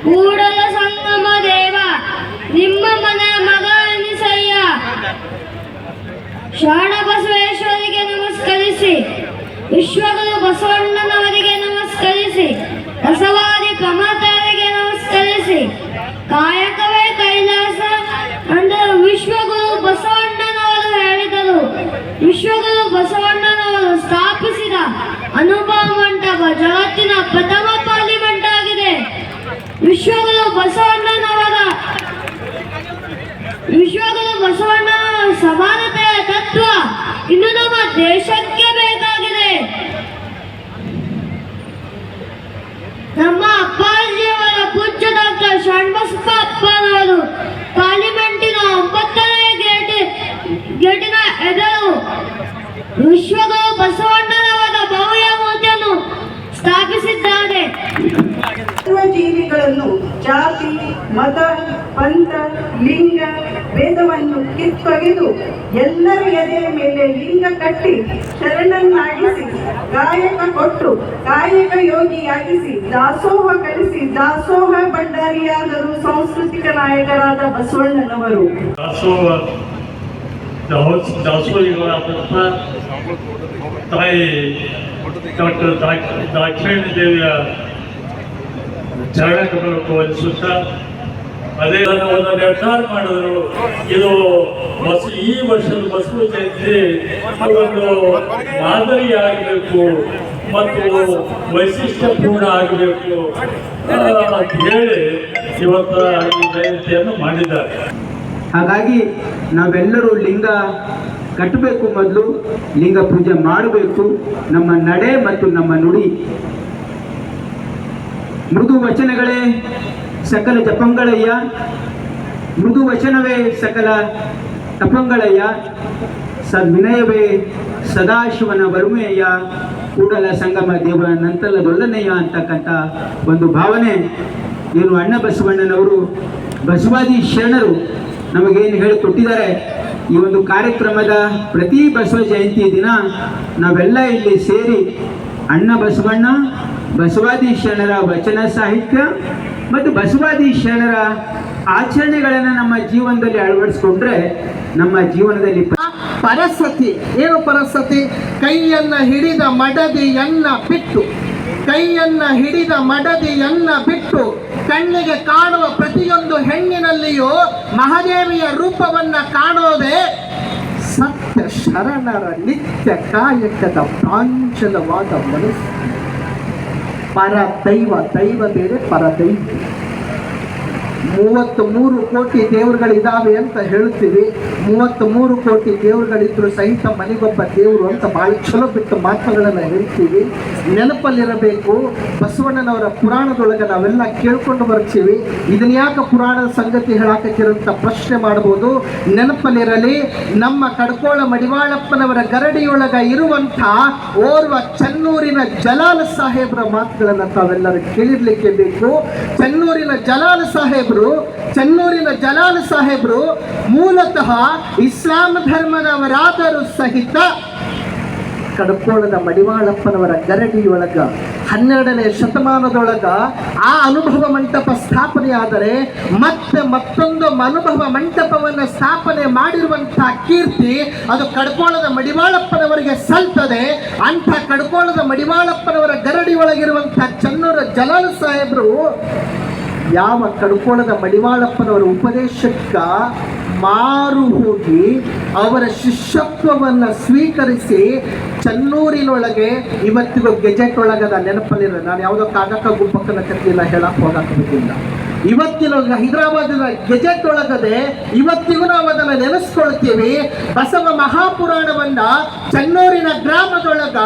ಕೂಡಲ ಸಂಗಮ ದೇವ ನಿಮ್ಮ ಮನೆ ಮಗ ಎನಿಸಯ್ಯ. ಶರಣ ಬಸವೇಶ್ವರಿಗೆ ನಮಸ್ಕರಿಸಿ, ವಿಶ್ವಗುರು ಬಸವಣ್ಣನವರಿಗೆ ನಮಸ್ಕರಿಸಿ, ಬಸವಾದಿ ಪ್ರಮತರಿಗೆ ನಮಸ್ಕರಿಸಿ, ಕಾಯಕವೇ ಕೈಲಾಸ ಅಂದರೆ ವಿಶ್ವಗುರು ಬಸವಣ್ಣನವರು ಹೇಳಿದರು. ವಿಶ್ವಗುರು ಬಸವಣ್ಣನವರು ಸ್ಥಾಪಿಸಿದ ಅನುಭವ ಮಂಟಪ ಜಗತ್ತಿನ ಪ್ರಥಮ ಪಾರ್ಲಿಮೆಂಟ್ ಆಗಿದೆ. ವಿಶ್ವಗುರು ಬಸವಣ್ಣ ಸಮಾನತೆಯ ತತ್ವ ಇನ್ನು ನಮ್ಮ ದೇಶಕ್ಕೆ ಬೇಕಾಗಿದೆ. ನಮ್ಮ ಅಪ್ಪಾಜಿಯವರ ಪೂಜ್ಯ ಡಾಕ್ಟರ್ ಶರಣಬಸಪ್ಪ ಅಪ್ಪನವರು ಪಾರ್ಲಿಮೆಂಟಿನ 9ನೇ ಗೇಟಿನ ಎದುರು ವಿಶ್ವಗುರು ಬಸವಣ್ಣನವರ ಭವ್ಯ ಮೂರ್ತಿಯನ್ನು ಸ್ಥಾಪಿಸಿದ್ದಾರೆ. ಜೀವಿಗಳನ್ನು ಜಾತಿ, ಮತ, ಪಂಥ, ಲಿಂಗ ಭೇದವನ್ನು ಕಿತ್ತೊಗೆದು ಎಲ್ಲರ ಎದೆಯ ಮೇಲೆ ಲಿಂಗ ಕಟ್ಟಿ ಶರಣನ್ನಾಗಿಸಿ, ಕಾಯಕ ಕೊಟ್ಟು ಕಾಯಕ ಯೋಗಿಯಾಗಿಸಿ, ದಾಸೋಹ ಕಲಿಸಿ ದಾಸೋಹ ಭಂಡಾರಿಯಾದರು ಸಾಂಸ್ಕೃತಿಕ ನಾಯಕರಾದ ಬಸವಣ್ಣನವರು. ದಾಸೋಹಿಗಳ ತಾಯಿ ಡಾಕ್ಟರ್ ದಾಕ್ಷಾಯಣಿ ದೇವಿಯ ಚರಣ ಕಮಲಕ್ಕೆ ವಂದಿಸುತ್ತಾ ಅದೇ ಒಂದು ನಿರ್ಧಾರ ಮಾಡಿದ್ರು. ಇದು ಈ ವರ್ಷದ ಬಸವ ಜಯಂತಿ ಒಂದು ಮಾದರಿಯಾಗಬೇಕು ಮತ್ತು ವೈಶಿಷ್ಟ್ಯಪೂರ್ಣ ಆಗಬೇಕು ಅಂತ ಹೇಳಿ ಇವತ್ತು ಈ ಜಯಂತಿಯನ್ನು ಮಾಡಿದ್ದಾರೆ. ಹಾಗಾಗಿ ನಾವೆಲ್ಲರೂ ಲಿಂಗ ಕಟ್ಟಬೇಕು, ಮೊದಲು ಲಿಂಗ ಪೂಜೆ ಮಾಡಬೇಕು. ನಮ್ಮ ನಡೆ ಮತ್ತು ನಮ್ಮ ನುಡಿ, ಮೃದು ವಚನಗಳೇ ಸಕಲ ಜಪಂಗಳಯ್ಯ, ಮೃದು ವಚನವೇ ಸಕಲ ತಪಂಗಳಯ್ಯ, ಸದ್ವಿನಯವೇ ಸದಾಶಿವನ ವರುಮೆಯಯ್ಯ, ಕೂಡಲ ಸಂಗಮ ದೇವರ ನಂತಲದೊಲ್ಲನೆಯ ಅಂತಕ್ಕಂಥ ಒಂದು ಭಾವನೆ ಏನು ಅಣ್ಣ ಬಸವಣ್ಣನವರು ಬಸವಾದಿ ಶರಣರು ನಮಗೇನು ಹೇಳಿಕೊಟ್ಟಿದ್ದಾರೆ. ಈ ಒಂದು ಕಾರ್ಯಕ್ರಮದ ಪ್ರತಿ ಬಸವ ಜಯಂತಿ ದಿನ ನಾವೆಲ್ಲ ಇಲ್ಲಿ ಸೇರಿ ಅಣ್ಣ ಬಸವಣ್ಣ, ಬಸವಾದಿ ಶರಣರ ವಚನ ಸಾಹಿತ್ಯ ಮತ್ತು ಬಸವಾದಿ ಶರಣರ ಆಚರಣೆಗಳನ್ನು ನಮ್ಮ ಜೀವನದಲ್ಲಿ ಅಳವಡಿಸ್ಕೊಂಡ್ರೆ ನಮ್ಮ ಜೀವನದಲ್ಲಿ ಪರಸತಿ ಏನು ಪರಸತಿ? ಕೈಯನ್ನು ಹಿಡಿದ ಮಡದಿಯನ್ನ ಬಿಟ್ಟು, ಕೈಯನ್ನು ಹಿಡಿದ ಮಡದಿಯನ್ನ ಬಿಟ್ಟು ಕಣ್ಣಿಗೆ ಕಾಣುವ ಪ್ರತಿಯೊಂದು ಹೆಣ್ಣಿನಲ್ಲಿಯೂ ಮಹಾದೇವಿಯ ರೂಪವನ್ನ ಕಾಣೋದೇ ಸತ್ಯ ಶರಣರ ನಿತ್ಯ ಕಾಯಕದ ಪ್ರಾಂಚಲವಾದ ಮನಸ್ಸು. ಪರದೈವ, ದೈವ ಬೇರೆ ಪರದೈವ. 33 ಕೋಟಿ ದೇವರುಗಳಿದ್ದಾವೆ ಅಂತ ಹೇಳ್ತೀವಿ. 33 ಕೋಟಿ ದೇವರುಗಳಿದ್ರು ಸಹಿತ ಮನೆಗೊಬ್ಬ ದೇವರು ಅಂತ ಭಾಳ ಚಲೋ ಬಿಟ್ಟು ಮಾತುಗಳನ್ನು ಹೇಳ್ತೀವಿ. ನೆನಪಲ್ಲಿರಬೇಕು, ಬಸವಣ್ಣನವರ ಪುರಾಣದೊಳಗೆ ನಾವೆಲ್ಲ ಕೇಳ್ಕೊಂಡು ಬರ್ತೀವಿ. ಇದನ್ನ ಯಾಕೆ ಪುರಾಣದ ಸಂಗತಿ ಹೇಳಾಕತ್ತಿರಂತ ಪ್ರಶ್ನೆ ಮಾಡ್ಬೋದು. ನೆನಪಲ್ಲಿರಲಿ, ನಮ್ಮ ಕಡ್ಕೋಳ ಮಡಿವಾಳಪ್ಪನವರ ಗರಡಿಯೊಳಗ ಇರುವಂಥ ಓರ್ವ ಚೆನ್ನೂರಿನ ಜಲಾಲ ಸಾಹೇಬ್ರ ಮಾತುಗಳನ್ನು ತಾವೆಲ್ಲರೂ ಕೇಳಿರ್ಲಿಕ್ಕೆ ಬೇಕು. ಚೆನ್ನೂರಿನ ಜಲಾಲ ಸಾಹೇಬ್ರು ಮೂಲತಃ ಇಸ್ಲಾಂ ಧರ್ಮದವರಾದರೂ ಸಹಿತ ಕಡ್ಕೋಳದ ಮಡಿವಾಳಪ್ಪನವರ ಗರಡಿಯೊಳಗ 12ನೇ ಶತಮಾನದೊಳಗ ಆ ಅನುಭವ ಮಂಟಪ ಸ್ಥಾಪನೆ ಆದರೆ ಮತ್ತೊಂದು ಅನುಭವ ಮಂಟಪವನ್ನು ಸ್ಥಾಪನೆ ಮಾಡಿರುವಂತಹ ಕೀರ್ತಿ ಅದು ಕಡ್ಕೋಳದ ಮಡಿವಾಳಪ್ಪನವರಿಗೆ ಸಲ್ತದೆ. ಅಂಥ ಕಡ್ಕೋಳದ ಮಡಿವಾಳಪ್ಪನವರ ಗರಡಿಯೊಳಗಿರುವಂತಹ ಚೆನ್ನೂರ ಜಲಾಲ ಸಾಹೇಬ್ರು ಯಾವ ಕಡ್ಕೋಳದ ಮಡಿವಾಳಪ್ಪನವರ ಉಪದೇಶಕ್ಕ ಮಾರು ಹೋಗಿ ಅವರ ಶಿಷ್ಯತ್ವವನ್ನು ಸ್ವೀಕರಿಸಿ ಚೆನ್ನೂರಿನೊಳಗೆ ಇವತ್ತಿಗೂ ಗೆಜೆಟ್ ಒಳಗದ ನೆನಪಲ್ಲಿರೋ. ನಾನು ಯಾವುದೋ ಕಾಗಕ್ಕ ಗುಬ್ಬಕ್ಕನ ಕಥೆಯೆಲ್ಲ ಹೇಳಕ್ಕೆ ಹೋಗಕ್ಕಾಗೋದಿಲ್ಲ. ಇವತ್ತಿನ ಹೈದರಾಬಾದಿನ ಗೆಜೆಟ್ ಒಳಗದೆ ಇವತ್ತಿಗೂ ನಾವು ಅದನ್ನು ನೆನೆಸ್ಕೊಳ್ತೀವಿ. ಬಸವ ಮಹಾಪುರಾಣವನ್ನ ಚೆನ್ನೂರಿನ ಗ್ರಾಮದೊಳಗ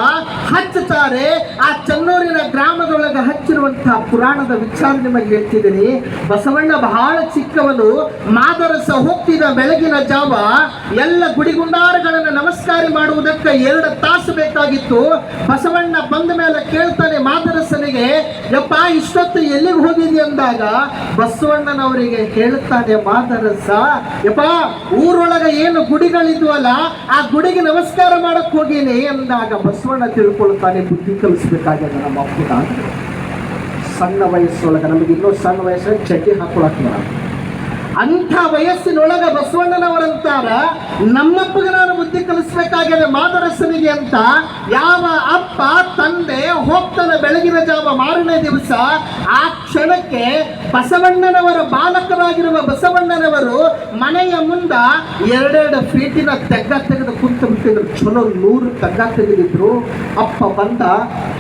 ಹಚ್ಚುತ್ತಾರೆ. ಆ ಚೆನ್ನೂರಿನ ಗ್ರಾಮದೊಳಗ ಹಚ್ಚಿರುವಂತಹ ಪುರಾಣದ ವಿಚಾರ ನಿಮಗೆ ಹೇಳ್ತಿದ್ದೀನಿ. ಬಸವಣ್ಣ ಬಹಳ ಚಿಕ್ಕವನು. ಮಾದರಸ ಹೋಗ್ತಿದ್ದ ಬೆಳಗಿನ ಜಾವ ಎಲ್ಲ ಗುಡಿಗುಂಡಾರಗಳನ್ನು ನಮಸ್ಕಾರ ಮಾಡುವುದಕ್ಕೆ 2 ತಾಸು ಬೇಕಾಗಿತ್ತು. ಬಸವಣ್ಣ ಬಂದ ಮೇಲೆ ಕೇಳ್ತಾನೆ ಮಾದರಸನಿಗೆ, ಯಪ್ಪ ಇಷ್ಟೊತ್ತು ಎಲ್ಲಿಗೆ ಹೋಗಿದ್ದಿ ಅಂದಾಗ ಬಸವಣ್ಣನವರಿಗೆ ಹೇಳ್ತಾನೆ ಮಾದರಸ, ಯಪ್ಪ ಊರೊಳಗ ಏನು ಗುಡಿಗಳಿದ್ವಲ್ಲ ಆ ಗುಡಿಗೆ ನಮಸ್ಕಾರ ಮಾಡಕ್ ಹೋಗೀನಿ ಅಂದಾಗ ಬಸವಣ್ಣ ತಿಳ್ಕೊಳ್ತಾನೆ, ಬುದ್ಧಿ ಕಲಿಸ್ಬೇಕಾಗ್ಯದ ನಮ್ಮ ಅಪ್ಪನ. ಸಣ್ಣ ವಯಸ್ಸೊಳಗೆ, ನಮಗೆ ಇನ್ನೂ ಸಣ್ಣ ವಯಸ್ಸಲ್ಲಿ ಚಡ್ಡಿ ಹಾಕೊಳಕ್ ಬರಲ್ಲ. ಅಂಥ ವಯಸ್ಸಿನೊಳಗ ಬಸವಣ್ಣನವರಂತಾರ, ನಮ್ಮಪ್ಪಗೆ ನಾನು ಬುದ್ಧಿ ಕಲಿಸ್ಬೇಕಾಗಿದೆ ಮಾದರಸನಿಗೆ ಅಂತ ಯಾವ ಅಪ್ಪ ತಂದೆ ಹೋಗ್ತಾನೆ ಬೆಳಗಿನ ಜಾವ ಮಾರನೇ ದಿವಸ, ಆ ಕ್ಷಣಕ್ಕೆ ಬಸವಣ್ಣನವರ ಬಾಲಕರಾಗಿರುವ ಬಸವಣ್ಣನವರು ಮನೆಯ ಮುಂದ 2 ಫೀಟಿನ ತೆಗ್ಗ ತೆಗೆದು ಕುಂತು ಬಿಟ್ಟಿದ್ರು. ಚಲೋ 100 ತೆಗ್ಗ ತೆಗೆದಿದ್ರು. ಅಪ್ಪ ಬಂದ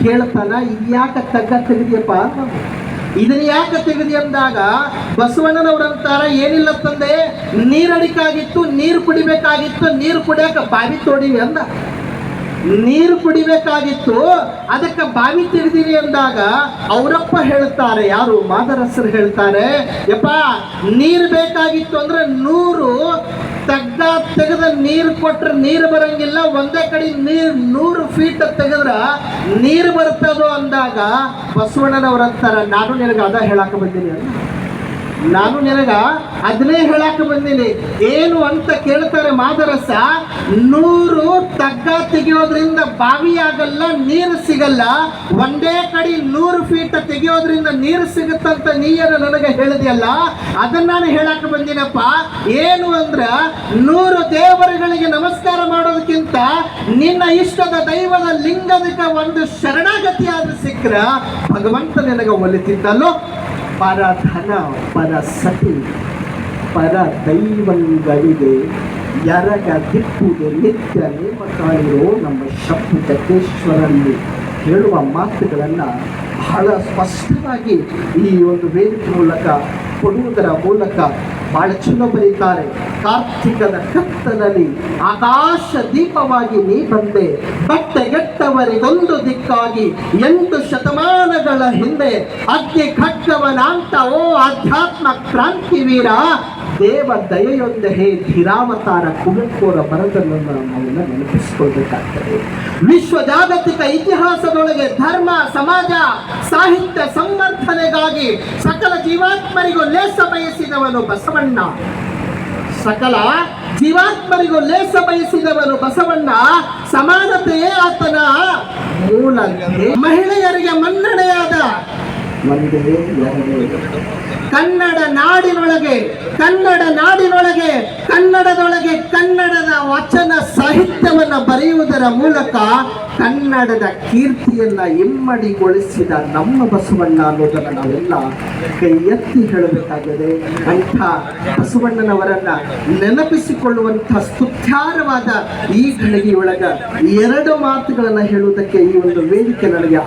ಕೇಳ್ತಾನ, ಇದ್ಯಾಕೆ ತೆಗ್ಗ ತೆಗೆದಿಯಪ್ಪ, ಇದನ್ನ ಯಾಕೆ ತೆಗೆದಿ ಅಂದಾಗ ಬಸವಣ್ಣನವರಂತಾರ, ಏನಿಲ್ಲ ತಂದೆ, ನೀರಡಿಕಾಗಿತ್ತು, ನೀರು ಕುಡಿಬೇಕಾಗಿತ್ತು, ನೀರು ಕುಡಿಯಕ ಬಾವಿ ತೋಡಿವಿ ಅಂದ. ನೀರು ಕುಡಿಬೇಕಾಗಿತ್ತು, ಅದಕ್ಕೆ ಬಾವಿ ತೆಗೆದಿರಿ ಅಂದಾಗ ಅವರಪ್ಪ ಹೇಳ್ತಾರೆ, ಯಾರು ಮಾದರಸರು ಹೇಳ್ತಾರೆ, ಯಪ್ಪ ನೀರು ಬೇಕಾಗಿತ್ತು ಅಂದ್ರೆ 100 ತೆಗ್ದ ತೆಗೆದ ನೀರು ಕೊಟ್ರೆ ನೀರು ಬರಂಗಿಲ್ಲ, ಒಂದೇ ಕಡೆ ನೀರು 100 ಫೀಟ್ ತೆಗೆದ್ರ ನೀರು ಬರ್ತದೋ ಅಂದಾಗ ಬಸವಣ್ಣನವರಂತಾರ, ನಾನು ನಿನಗೆ ಅದ ಹೇಳಾಕ ಬಂದೀನಿ ಅಂತ. ನಾನು ನಿನಗ ಅದನ್ನೇ ಹೇಳಾಕ ಬಂದೀನಿ. ಏನು ಅಂತ ಕೇಳ್ತಾರೆ ಮಾದರಸ, 100 ತಗ್ಗ ತೆಗೆಯೋದ್ರಿಂದ ಬಾವಿ ಆಗಲ್ಲ, ನೀರು ಸಿಗಲ್ಲ, ಒಂದೇ ಕಡೆ 100 ಫೀಟ್ ತೆಗೆಯೋದ್ರಿಂದ ನೀರು ಸಿಗುತ್ತಂತ ನೀನು ನನಗೆ ಹೇಳಿದೆಯಲ್ಲ, ಅದನ್ನ ನಾನು ಹೇಳಾಕ ಬಂದಿನಪ್ಪ. ಏನು ಅಂದ್ರ 100 ದೇವರುಗಳಿಗೆ ನಮಸ್ಕಾರ ಮಾಡೋದಕ್ಕಿಂತ ನಿನ್ನ ಇಷ್ಟದ ದೈವದ ಲಿಂಗದಕ್ಕೆ ಒಂದು ಶರಣಾಗತಿ ಆದ್ರೂ ಸಿಕ್ಕ್ರ ಭಗವಂತ ನಿನಗೆ ಒಲಿತಿದ್ದಲ್ಲೋ. ಪರ ಧನ ಪರ ಸತಿ ಪರ ದೈವಂಗಳಿಗೆ ಎರಗ ದಿಪ್ಪುಗೆ ನಿತ್ಯ ನೇಮ ಕಾಣಿರೋ ನಮ್ಮ ಶಂಭು ಜಗದೀಶ್ವರಲ್ಲಿ ಹೇಳುವ ಮಾತುಗಳನ್ನು ಬಹಳ ಸ್ಪಷ್ಟವಾಗಿ ಈ ಒಂದು ವೇದಿಕೆ ಮೂಲಕ ಕೊಡುವುದರ ಮೂಲಕ ಬಹಳ ಚಲೋ ಬರೀತಾರೆ. ಕಾರ್ತಿಕದ ಕತ್ತಲಲ್ಲಿ ಆಕಾಶ ದೀಪವಾಗಿ ನೀ ಬಂದೆ, ಬಟ್ಟೆಗೆಟ್ಟವರಿಗೊಂದು ದಿಕ್ಕಾಗಿ 8 ಶತಮಾನಗಳ ಹಿಂದೆ ಅಗ್ನಿ ಖಡ್ಗವನಾಂತ ಓ ಆಧ್ಯಾತ್ಮ ಕ್ರಾಂತಿ ವೀರ, ದೇವ ದಯೆಯೊಂದೆ ಹೇ ಧೀರಾವತಾರ ಕುವೆಂಪುರ ಬರದನ್ನು ನಾವೆಲ್ಲ ನೆನಪಿಸಿಕೊಳ್ಬೇಕಾಗ್ತದೆ. ವಿಶ್ವ ಜಾಗತಿಕ ಇತಿಹಾಸದೊಳಗೆ ಧರ್ಮ, ಸಮಾಜ, ಸಾಹಿತ್ಯ ಸಂವರ್ಧನೆಗಾಗಿ ಸಕಲ ಜೀವಾತ್ಮರಿಗೂ ಲೇಸ ಬಯಸಿದವನು ಬಸವಣ್ಣ. ಸಕಲ ಜೀವಾತ್ಮರಿಗೂ ಲೇಸ ಬಯಸಿದವನು ಬಸವಣ್ಣ. ಸಮಾನತೆಯೇ ಆತನ ಮೂಲ. ಮಹಿಳೆಯರಿಗೆ ಮನ್ನಣೆಯಾದ ಒಂದೇ ಕನ್ನಡ ನಾಡಿನೊಳಗೆ ಕನ್ನಡದೊಳಗೆ ಕನ್ನಡದ ವಚನ ಸಾಹಿತ್ಯವನ್ನು ಬರೆಯುವುದರ ಮೂಲಕ ಕನ್ನಡದ ಕೀರ್ತಿಯನ್ನ ಇಮ್ಮಡಿಗೊಳಿಸಿದ ನಮ್ಮ ಬಸವಣ್ಣ ಅನ್ನೋದನ್ನು ನಾವೆಲ್ಲ ಕೈ ಎತ್ತಿ ಹೇಳಬೇಕಾಗಿದೆ. ಅಂಥ ಬಸವಣ್ಣನವರನ್ನ ನೆನಪಿಸಿಕೊಳ್ಳುವಂಥ ಸ್ತುತ್ಯಾರವಾದ ಈ ಘಳಿಗೆಯೊಳಗ 2 ಮಾತುಗಳನ್ನು ಹೇಳುವುದಕ್ಕೆ ಈ ಒಂದು ವೇದಿಕೆ ನನಗೆ